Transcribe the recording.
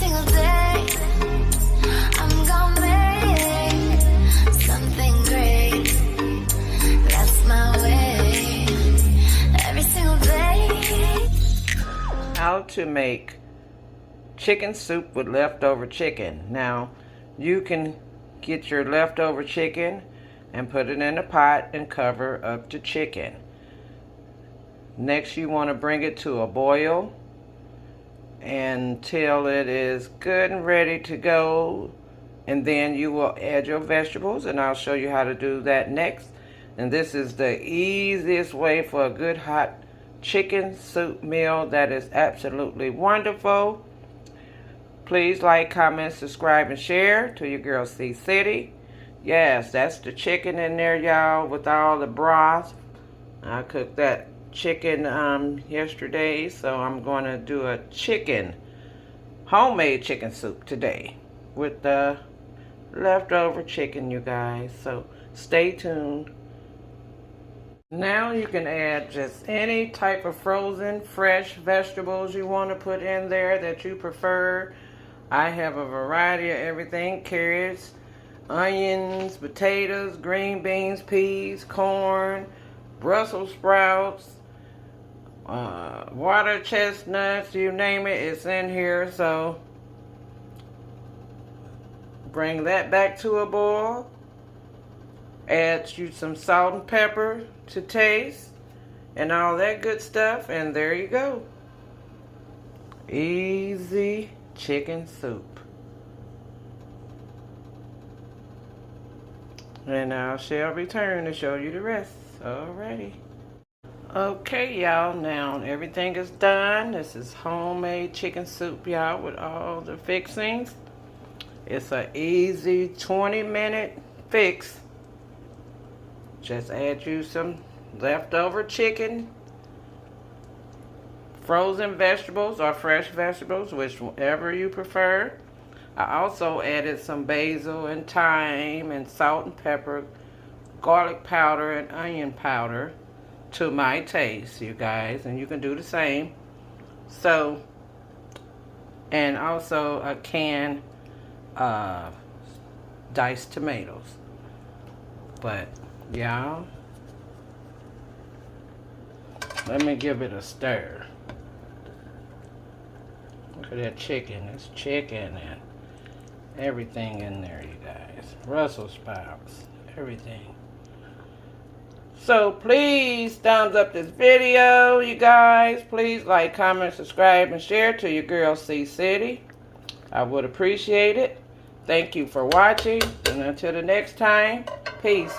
single day, I'm gonna make something great. That's my way. Every single day. How to make chicken soup with leftover chicken. Now, you can get your leftover chicken and put it in a pot and cover up the chicken. Next, you want to bring it to a boil until it is good and ready to go, and then you will add your vegetables, and I'll show you how to do that next. And this is the easiest way for a good hot chicken soup meal that is absolutely wonderful. Please like, comment, subscribe, and share to your girl CiCity. Yes, that's the chicken in there, y'all, with all the broth. I cooked that chicken yesterday, so I'm going to do a homemade chicken soup today with the leftover chicken, you guys. So stay tuned. Now you can add just any type of frozen, fresh vegetables you want to put in there that you prefer. I have a variety of everything: carrots, onions, potatoes, green beans, peas, corn, Brussels sprouts, water chestnuts, you name it, it's in here. So bring that back to a boil. Add you some salt and pepper to taste and all that good stuff, and there you go. Easy chicken soup. And I shall return to show you the rest. Alrighty. Okay, y'all, now everything is done. This is homemade chicken soup, y'all, with all the fixings. It's an easy 20-minute fix. Just add you some leftover chicken, frozen vegetables or fresh vegetables, whichever you prefer. I also added some basil and thyme and salt and pepper, garlic powder and onion powder to my taste, you guys, and you can do the same. So, and also a can of diced tomatoes. But y'all, let me give it a stir. Look at that chicken. It's chicken and everything in there, you guys. Brussels sprouts, everything. So please thumbs up this video, you guys. Please like, comment, subscribe, and share to your girl CiCity. I would appreciate it. Thank you for watching, and until the next time, peace.